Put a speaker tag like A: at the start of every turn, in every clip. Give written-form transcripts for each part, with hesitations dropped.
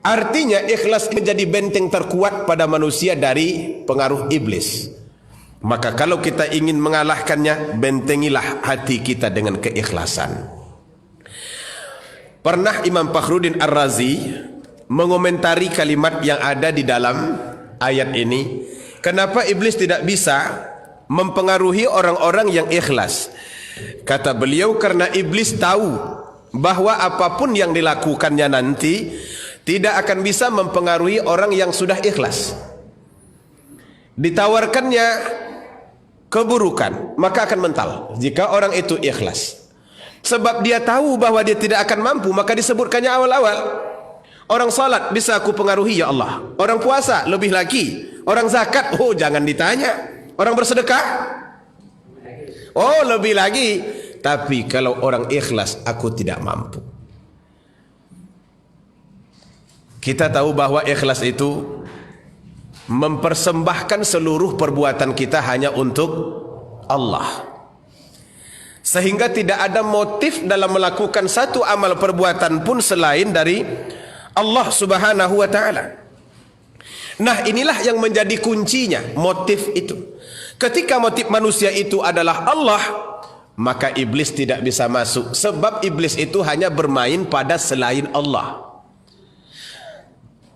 A: Artinya ikhlas menjadi benteng terkuat pada manusia dari pengaruh iblis. Maka kalau kita ingin mengalahkannya, bentengilah hati kita dengan keikhlasan. Pernah Imam Fakhruddin Ar-Razi mengomentari kalimat yang ada di dalam ayat ini. Kenapa iblis tidak bisa mempengaruhi orang-orang yang ikhlas? Kata beliau, karena iblis tahu bahwa apapun yang dilakukannya nanti tidak akan bisa mempengaruhi orang yang sudah ikhlas. Ditawarkannya keburukan, maka akan mental jika orang itu ikhlas. Sebab dia tahu bahwa dia tidak akan mampu, maka disebutkannya awal-awal. Orang salat bisa aku pengaruhi ya Allah. Orang puasa lebih lagi. Orang zakat, oh jangan ditanya. Orang bersedekah, oh lebih lagi. Tapi kalau orang ikhlas, aku tidak mampu. Kita tahu bahwa ikhlas itu mempersembahkan seluruh perbuatan kita hanya untuk Allah. Sehingga tidak ada motif dalam melakukan satu amal perbuatan pun selain dari Allah Subhanahu wa ta'ala. Nah, inilah yang menjadi kuncinya, motif itu. Ketika motif manusia itu adalah Allah, maka iblis tidak bisa masuk. Sebab iblis itu hanya bermain pada selain Allah.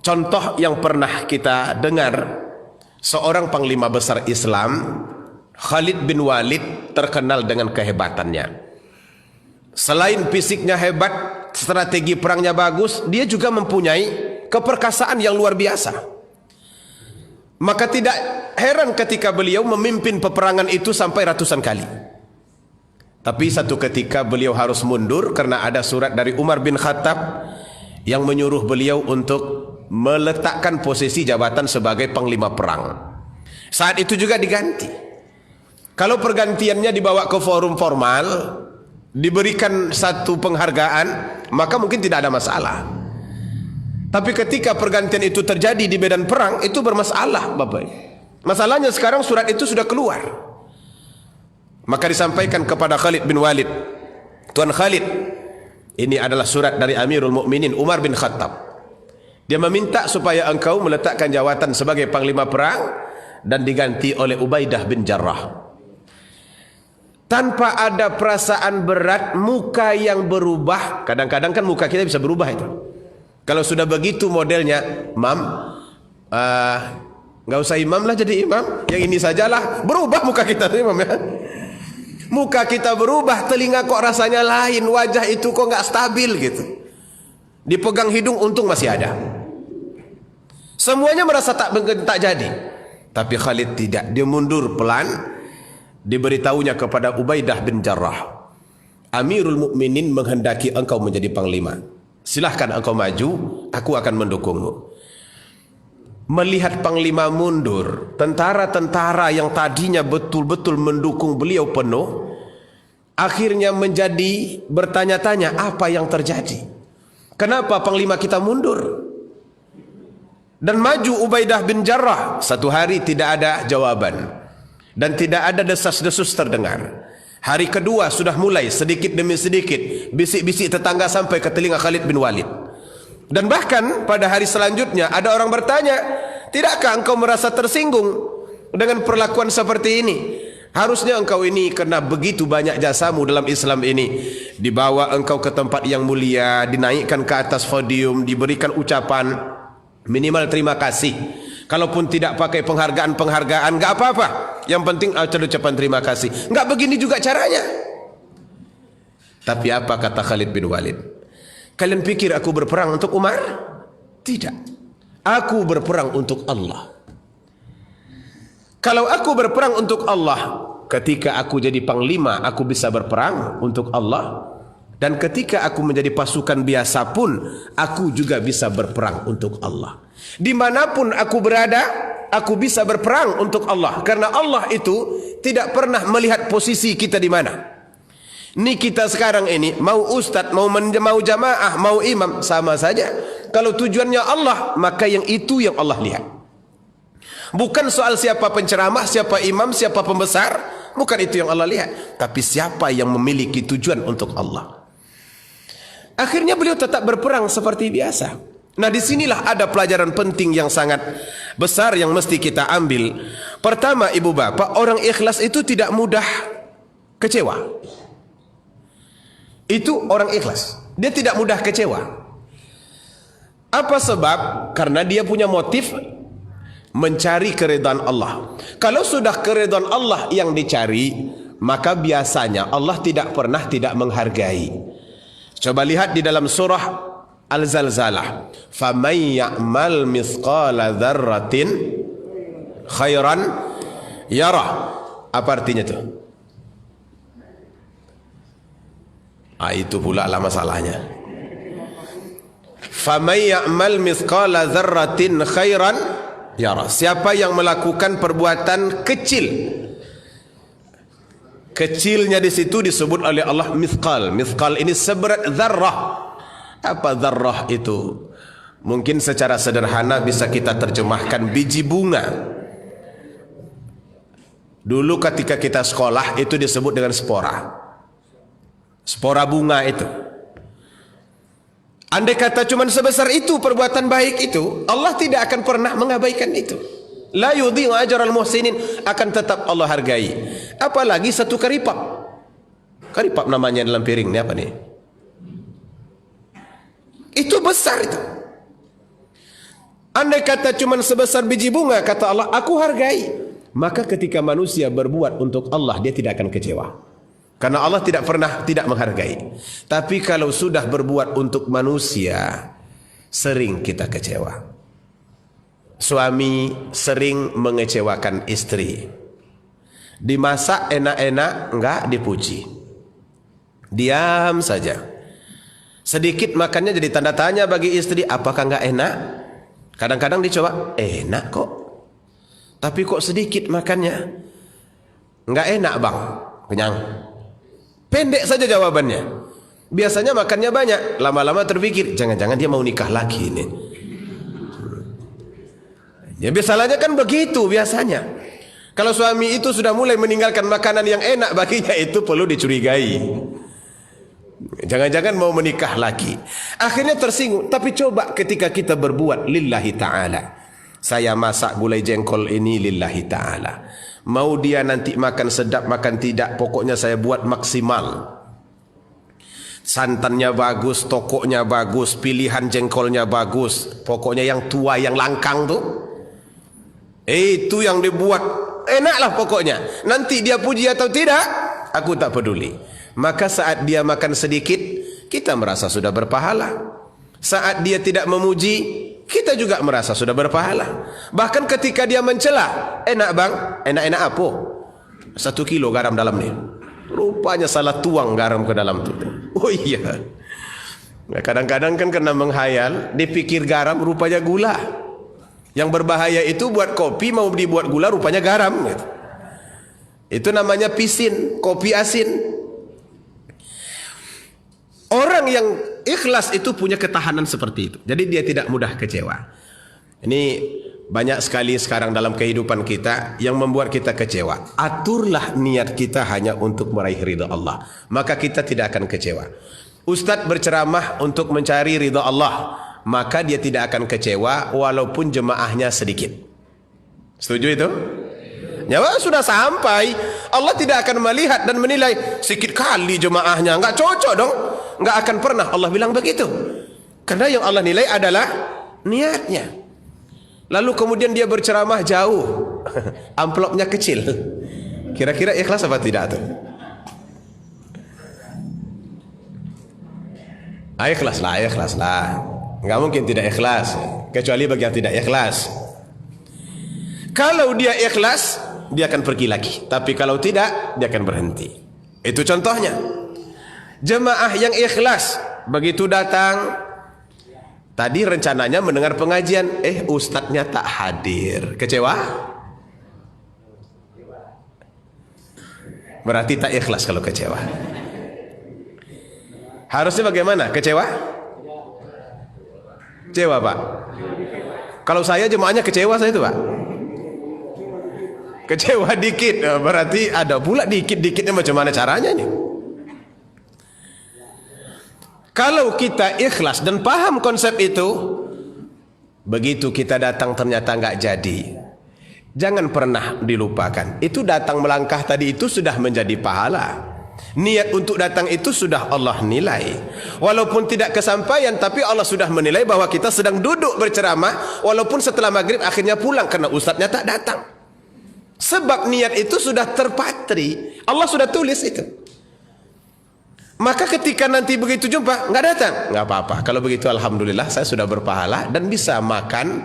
A: Contoh yang pernah kita dengar, seorang panglima besar Islam, Khalid bin Walid, terkenal dengan kehebatannya. Selain fisiknya hebat, strategi perangnya bagus, dia juga mempunyai keperkasaan yang luar biasa. Maka tidak heran ketika beliau memimpin peperangan itu sampai ratusan kali. Tapi satu ketika beliau harus mundur karena ada surat dari Umar bin Khattab yang menyuruh beliau untuk meletakkan posisi jabatan sebagai panglima perang. Saat itu juga diganti. Kalau pergantiannya dibawa ke forum formal, diberikan satu penghargaan, maka mungkin tidak ada masalah. Tapi ketika pergantian itu terjadi di medan perang, itu bermasalah, Bapak. Masalahnya sekarang surat itu sudah keluar. Maka disampaikan kepada Khalid bin Walid, Tuan Khalid, ini adalah surat dari Amirul Mukminin Umar bin Khattab. Dia meminta supaya engkau meletakkan jawatan sebagai panglima perang dan diganti oleh Ubaidah bin Jarrah. Tanpa ada perasaan berat, muka yang berubah. Kadang-kadang kan muka kita bisa berubah itu. Kalau sudah begitu modelnya, Mam, nggak usah imam lah jadi imam, yang ini sajalah. Berubah muka kita tuh, Imam ya. Muka kita berubah, telinga kok rasanya lain, wajah itu kok nggak stabil gitu. Dipegang hidung, untung masih ada. Semuanya merasa tak jadi. Tapi Khalid tidak, dia mundur pelan. Diberitahunya kepada Ubaidah bin Jarrah, Amirul Mukminin menghendaki engkau menjadi panglima. Silahkan engkau maju, aku akan mendukungmu. Melihat panglima mundur, tentara-tentara yang tadinya betul-betul mendukung beliau penuh, akhirnya menjadi bertanya-tanya apa yang terjadi. Kenapa panglima kita mundur? Dan maju Ubaidah bin Jarrah. Satu hari tidak ada jawaban. Dan tidak ada desas-desus terdengar. Hari kedua sudah mulai sedikit demi sedikit bisik-bisik tetangga sampai ke telinga Khalid bin Walid. Dan bahkan pada hari selanjutnya ada orang bertanya, tidakkah engkau merasa tersinggung dengan perlakuan seperti ini? Harusnya engkau ini karena begitu banyak jasamu dalam Islam ini, dibawa engkau ke tempat yang mulia, dinaikkan ke atas podium, diberikan ucapan minimal terima kasih. Kalaupun tidak pakai penghargaan, enggak apa-apa. Yang penting ada ucapan terima kasih. Enggak begini juga caranya. Tapi apa kata Khalid bin Walid? Kalian pikir aku berperang untuk Umar? Tidak. Aku berperang untuk Allah. Kalau aku berperang untuk Allah, ketika aku jadi panglima, aku bisa berperang untuk Allah. Dan ketika aku menjadi pasukan biasa pun, aku juga bisa berperang untuk Allah. Dimanapun aku berada, aku bisa berperang untuk Allah. Karena Allah itu tidak pernah melihat posisi kita di mana. Ini kita sekarang ini, mau ustadz, mau jamaah, mau imam, sama saja. Kalau tujuannya Allah, maka yang itu yang Allah lihat. Bukan soal siapa penceramah, siapa imam, siapa pembesar. Bukan itu yang Allah lihat. Tapi siapa yang memiliki tujuan untuk Allah. Akhirnya beliau tetap berperang seperti biasa. Nah, disinilah ada pelajaran penting yang sangat besar yang mesti kita ambil. Pertama, ibu bapak, orang ikhlas itu tidak mudah kecewa. Itu orang ikhlas, dia tidak mudah kecewa. Apa sebab? Karena dia punya motif mencari keridhaan Allah. Kalau sudah keridhaan Allah yang dicari, maka biasanya Allah tidak pernah tidak menghargai. Coba lihat di dalam surah Al-Zalzalah, faman ya'mal mithqala dzarratin khairan yara. Apa artinya itu? Itu pula lah masalahnya. Faman ya'mal mithqala dzarratin khairan yara. Siapa yang melakukan perbuatan kecil, kecilnya di situ disebut oleh Allah mithqal. Mithqal ini seberat dzarrah. Apa dzarrah itu? Mungkin secara sederhana bisa kita terjemahkan biji bunga. Dulu ketika kita sekolah itu disebut dengan spora. Spora bunga itu. Andai kata cuma sebesar itu perbuatan baik itu, Allah tidak akan pernah mengabaikan itu. La yudhi'u ajral muhsinin, akan tetap Allah hargai. Apalagi satu karipap. Karipap namanya dalam piring ini apa nih? Itu besar itu. Andai kata cuma sebesar biji bunga, kata Allah, aku hargai. Maka ketika manusia berbuat untuk Allah, dia tidak akan kecewa. Karena Allah tidak pernah tidak menghargai. Tapi kalau sudah berbuat untuk manusia, sering kita kecewa. Suami sering mengecewakan istri. Dimasak enak-enak, enggak dipuji. Diam saja. Sedikit makannya jadi tanda tanya bagi istri, apakah enggak enak? Kadang-kadang dicoba, enak kok. Tapi kok sedikit makannya? Enggak enak bang, kenyang. Pendek saja jawabannya. Biasanya makannya banyak, lama-lama terpikir, jangan-jangan dia mau nikah lagi ini. Ya biasanya kan begitu biasanya. Kalau suami itu sudah mulai meninggalkan makanan yang enak baginya, itu perlu dicurigai. Jangan-jangan mau menikah lagi. Akhirnya tersinggung. Tapi coba ketika kita berbuat lillahi ta'ala. Saya masak gulai jengkol ini lillahi ta'ala. Mau dia nanti makan sedap makan tidak, pokoknya saya buat maksimal. Santannya bagus, tokonya bagus, pilihan jengkolnya bagus. Pokoknya yang tua, yang langkang tuh, itu yang dibuat enaklah pokoknya. Nanti dia puji atau tidak, aku tak peduli. Maka saat dia makan sedikit, kita merasa sudah berpahala. Saat dia tidak memuji, kita juga merasa sudah berpahala. Bahkan ketika dia mencela, enak bang, enak-enak apa? 1 kilo garam dalam ni. Rupanya salah tuang garam ke dalam tu. Oh iya. Kadang-kadang kan kena menghayal, dipikir garam rupanya gula. Yang berbahaya itu buat kopi mau dibuat gula rupanya garam. Itu namanya pisin, kopi asin. Orang yang ikhlas itu punya ketahanan seperti itu. Jadi dia tidak mudah kecewa. Ini banyak sekali sekarang dalam kehidupan kita yang membuat kita kecewa. Aturlah niat kita hanya untuk meraih ridha Allah, maka kita tidak akan kecewa. Ustadz berceramah untuk mencari ridha Allah, maka dia tidak akan kecewa walaupun jemaahnya sedikit. Setuju itu? Nyawa sudah sampai, Allah tidak akan melihat dan menilai sedikit kali jemaahnya, enggak cocok dong. Enggak akan pernah Allah bilang begitu. Karena yang Allah nilai adalah niatnya. Lalu kemudian dia berceramah jauh, amplopnya kecil. Kira-kira ikhlas apa tidak tuh? Ikhlas lah. Enggak mungkin tidak ikhlas, kecuali bagi yang tidak ikhlas. Kalau dia ikhlas, dia akan pergi lagi. Tapi kalau tidak, dia akan berhenti. Itu contohnya. Jemaah yang ikhlas begitu datang, tadi rencananya mendengar pengajian, ustadznya tak hadir, kecewa? Berarti tak ikhlas kalau kecewa. Harusnya bagaimana? Kecewa? Kecewa pak? Kalau saya jemaahnya kecewa saya itu pak. Kecewa dikit, berarti ada pula dikit-dikitnya macam mana caranya nih? Kalau kita ikhlas dan paham konsep itu, Begitu kita datang ternyata nggak jadi. Jangan pernah dilupakan. Itu datang melangkah tadi itu sudah menjadi pahala. Niat untuk datang itu sudah Allah nilai. Walaupun tidak kesampaian, tapi Allah sudah menilai bahwa kita sedang duduk berceramah. Walaupun setelah maghrib akhirnya pulang karena ustadznya tak datang. Sebab niat itu sudah terpatri. Allah sudah tulis itu. Maka ketika nanti begitu jumpa, nggak datang, nggak apa-apa. Kalau begitu alhamdulillah saya sudah berpahala dan bisa makan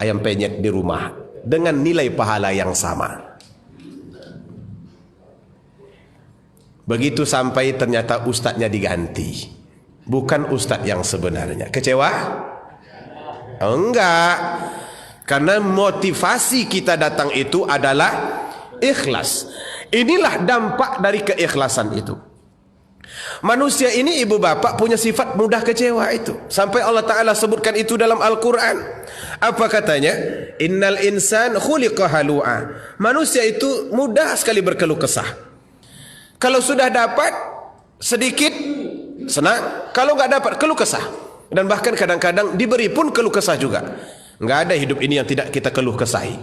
A: ayam penyet di rumah dengan nilai pahala yang sama. Begitu sampai ternyata ustadznya diganti, bukan ustadz yang sebenarnya. Kecewa? Enggak. Karena motivasi kita datang itu adalah ikhlas. Inilah dampak dari keikhlasan itu. Manusia ini ibu bapak punya sifat mudah kecewa itu. Sampai Allah Ta'ala sebutkan itu dalam Al-Quran. Apa katanya? Innal insan khuliqa halu'a. Manusia itu mudah sekali berkeluh kesah. Kalau sudah dapat sedikit senang, kalau nggak dapat keluh kesah. Dan bahkan kadang-kadang diberi pun keluh kesah juga. Nggak ada hidup ini yang tidak kita keluh kesahi.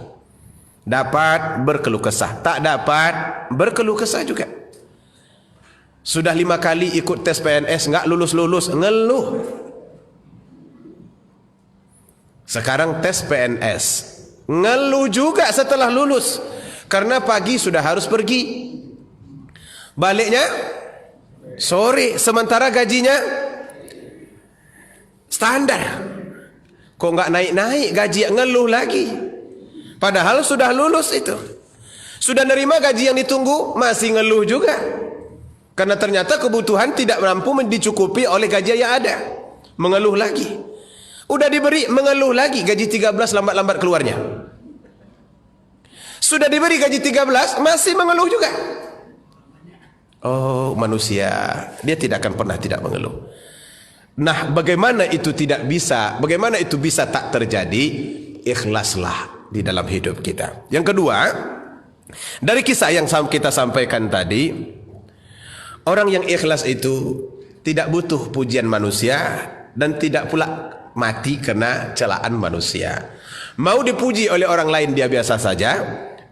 A: Dapat berkeluh kesah, tak dapat berkeluh kesah juga. Sudah 5 kali ikut tes PNS nggak lulus-lulus, ngeluh. Sekarang tes PNS, ngeluh juga setelah lulus. Karena pagi sudah harus pergi, baliknya sore, sementara gajinya standar. Kok nggak naik-naik gaji, ngeluh lagi. Padahal sudah lulus itu. Sudah nerima gaji yang ditunggu, masih ngeluh juga. Karena ternyata kebutuhan tidak mampu dicukupi oleh gaji yang ada. Mengeluh lagi. Udah diberi, mengeluh lagi. Gaji 13 lambat-lambat keluarnya. Sudah diberi gaji 13, masih mengeluh juga. Oh, manusia, dia tidak akan pernah tidak mengeluh. Nah, bagaimana itu tidak bisa? Bagaimana itu bisa tak terjadi? Ikhlaslah di dalam hidup kita. Yang kedua, dari kisah yang kita sampaikan tadi, orang yang ikhlas itu tidak butuh pujian manusia dan tidak pula mati kena celaan manusia. Mau dipuji oleh orang lain dia biasa saja,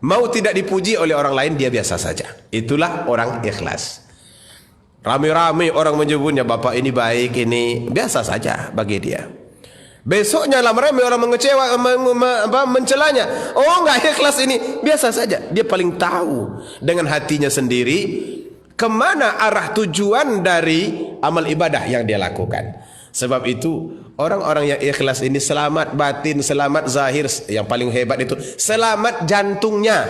A: mau tidak dipuji oleh orang lain dia biasa saja. Itulah orang ikhlas. Rame-rame orang menyebutnya bapak ini baik, ini biasa saja bagi dia. Besoknya rame orang mengecewa, mencelanya. Oh, enggak ikhlas ini, biasa saja. Dia paling tahu dengan hatinya sendiri kemana arah tujuan dari amal ibadah yang dia lakukan. Sebab itu orang-orang yang ikhlas ini selamat batin, selamat zahir. Yang paling hebat itu selamat jantungnya.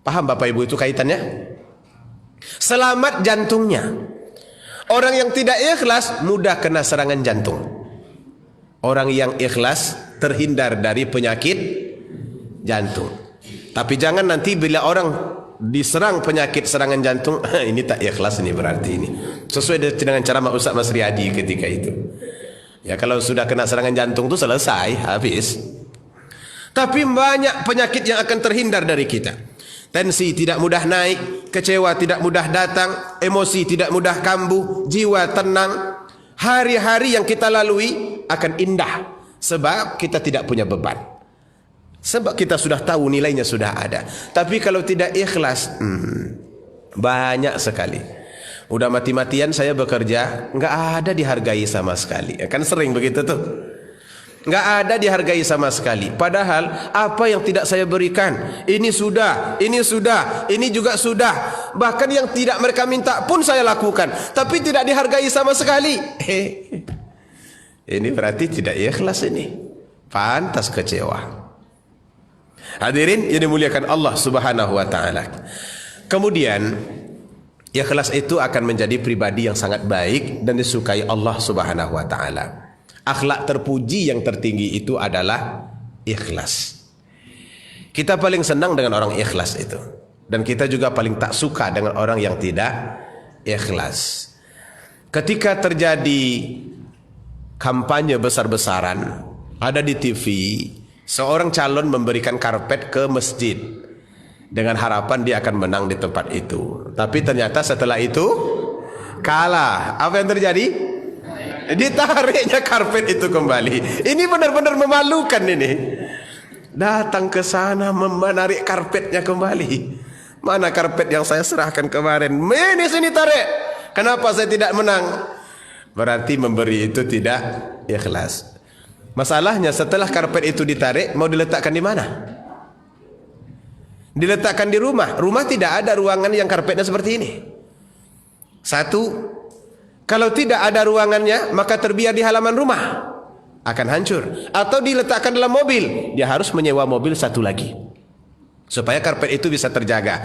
A: Paham Bapak Ibu itu kaitannya? Selamat jantungnya. Orang yang tidak ikhlas mudah kena serangan jantung. Orang yang ikhlas terhindar dari penyakit jantung. Tapi jangan nanti bila orang diserang penyakit serangan jantung, ini tak ikhlas ini berarti ini. Sesuai dengan cara Ustaz Mas Riyadi ketika itu. Ya kalau sudah kena serangan jantung itu selesai, habis. Tapi banyak penyakit yang akan terhindar dari kita. Tensi tidak mudah naik, kecewa tidak mudah datang, emosi tidak mudah kambuh, jiwa tenang. Hari-hari yang kita lalui akan indah sebab kita tidak punya beban. Sebab kita sudah tahu nilainya sudah ada. Tapi kalau tidak ikhlas, banyak sekali. Udah mati-matian saya bekerja, nggak ada dihargai sama sekali. Kan sering begitu tuh. Nggak ada dihargai sama sekali. Padahal apa yang tidak saya berikan, ini sudah, ini juga sudah. Bahkan yang tidak mereka minta pun saya lakukan, tapi tidak dihargai sama sekali. Ini berarti tidak ikhlas ini. Pantas kecewa. Hadirin yang dimuliakan Allah Subhanahu wa taala. Kemudian ikhlas itu akan menjadi pribadi yang sangat baik dan disukai Allah Subhanahu wa taala. Akhlak terpuji yang tertinggi itu adalah ikhlas. Kita paling senang dengan orang ikhlas itu. Dan kita juga paling tak suka dengan orang yang tidak ikhlas. Ketika terjadi kampanye besar-besaran, ada di TV, seorang calon memberikan karpet ke masjid dengan harapan dia akan menang di tempat itu. Tapi ternyata setelah itu kalah. Apa yang terjadi? Ditariknya karpet itu kembali. Ini benar-benar memalukan ini. Datang ke sana menarik karpetnya kembali. Mana karpet yang saya serahkan kemarin? Ini sini tarik. Kenapa saya tidak menang? Berarti memberi itu tidak ikhlas. Masalahnya setelah karpet itu ditarik, mau diletakkan di mana? Diletakkan di rumah. Rumah tidak ada ruangan yang karpetnya seperti ini. Satu, kalau tidak ada ruangannya, maka terbiar di halaman rumah, akan hancur. Atau diletakkan dalam mobil, dia harus menyewa mobil satu lagi supaya karpet itu bisa terjaga.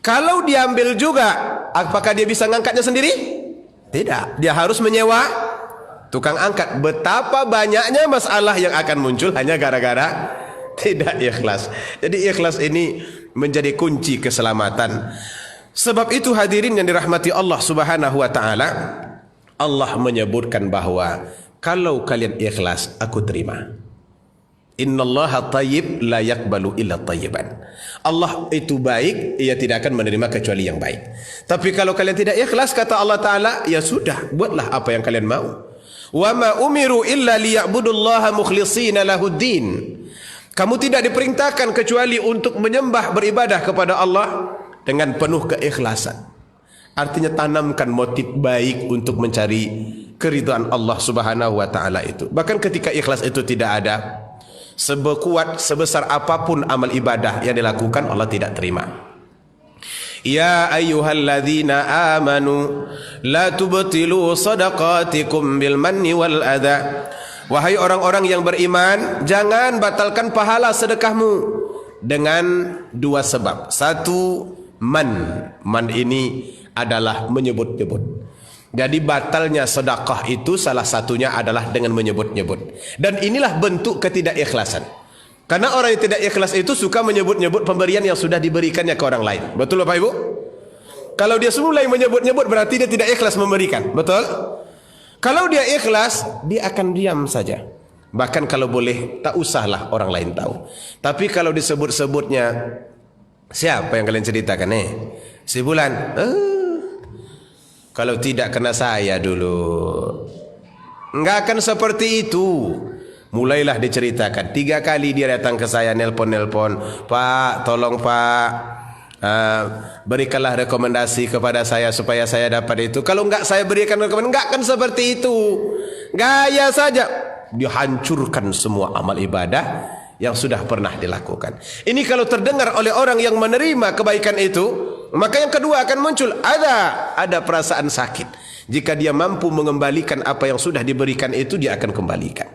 A: Kalau diambil juga, apakah dia bisa ngangkatnya sendiri? Tidak, dia harus menyewa tukang angkat. Betapa banyaknya masalah yang akan muncul hanya gara-gara tidak ikhlas. Jadi ikhlas ini menjadi kunci keselamatan. Sebab itu hadirin yang dirahmati Allah Subhanahu wa taala, Allah menyebutkan bahwa kalau kalian ikhlas, aku terima. Innallaha thayyib la yaqbalu illa thayyiban. Allah itu baik, ia tidak akan menerima kecuali yang baik. Tapi kalau kalian tidak ikhlas, kata Allah taala, ya sudah, buatlah apa yang kalian mau. Wa ma umiru illa liya'budullaha mukhlishina lahuddin. Kamu tidak diperintahkan kecuali untuk menyembah, beribadah kepada Allah dengan penuh keikhlasan. Artinya tanamkan motif baik untuk mencari keridhaan Allah Subhanahu wa taala itu. Bahkan ketika ikhlas itu tidak ada, sebekuat sebesar apapun amal ibadah yang dilakukan, Allah tidak terima. Ya ayyuhalladzina amanu la tubtilu sadaqatikum bil manni wal adha. Wahai orang-orang yang beriman, jangan batalkan pahala sedekahmu dengan dua sebab. Satu, man. Man ini adalah menyebut-nyebut. Jadi batalnya sedekah itu salah satunya adalah dengan menyebut-nyebut. Dan inilah bentuk ketidakikhlasan. Karena orang yang tidak ikhlas itu suka menyebut-nyebut pemberian yang sudah diberikannya ke orang lain. Betul Bapak Ibu? Kalau dia mulai menyebut-nyebut berarti dia tidak ikhlas memberikan. Betul? Kalau dia ikhlas, dia akan diam saja. Bahkan kalau boleh, tak usahlah orang lain tahu. Tapi kalau disebut-sebutnya, siapa yang kalian ceritakan? Si Bulan. Kalau tidak kena saya dulu. Enggak akan seperti itu. Mulailah diceritakan. 3 kali dia datang ke saya, nelpon. Pak, tolong Pak, berikanlah rekomendasi kepada saya supaya saya dapat itu. Kalau enggak saya berikan rekomendasi, enggak akan seperti itu. Gaya saja. Dihancurkan semua amal ibadah yang sudah pernah dilakukan. Ini kalau terdengar oleh orang yang menerima kebaikan itu, maka yang kedua akan muncul ada perasaan sakit. Jika dia mampu mengembalikan apa yang sudah diberikan itu, dia akan kembalikan.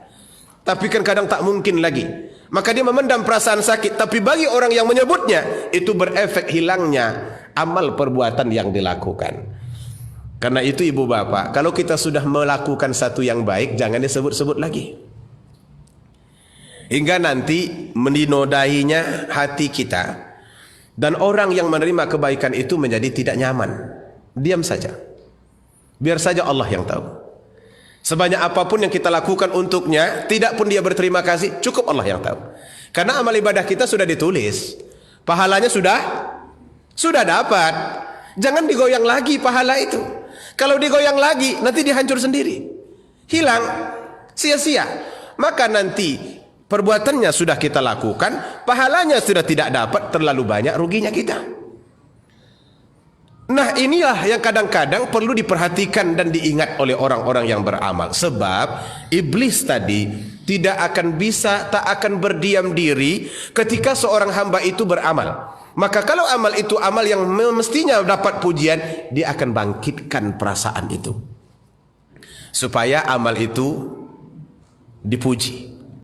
A: Tapi kan kadang tak mungkin lagi. Maka dia memendam perasaan sakit. Tapi bagi orang yang menyebutnya, itu berefek hilangnya amal perbuatan yang dilakukan. Karena itu ibu bapak, kalau kita sudah melakukan satu yang baik, jangan disebut-sebut lagi. Hingga nanti menodainya hati kita. Dan orang yang menerima kebaikan itu menjadi tidak nyaman. Diam saja. Biar saja Allah yang tahu. Sebanyak apapun yang kita lakukan untuknya, tidak pun dia berterima kasih, cukup Allah yang tahu. Karena amal ibadah kita sudah ditulis. Pahalanya sudah dapat. Jangan digoyang lagi pahala itu. Kalau digoyang lagi, nanti dihancur sendiri. Hilang, sia-sia. Maka nanti perbuatannya sudah kita lakukan, pahalanya sudah tidak dapat, terlalu banyak ruginya kita. Nah inilah yang kadang-kadang perlu diperhatikan dan diingat oleh orang-orang yang beramal. Sebab iblis tadi tidak akan bisa, tak akan berdiam diri ketika seorang hamba itu beramal. Maka kalau amal itu amal yang mestinya dapat pujian, dia akan bangkitkan perasaan itu supaya amal itu dipuji.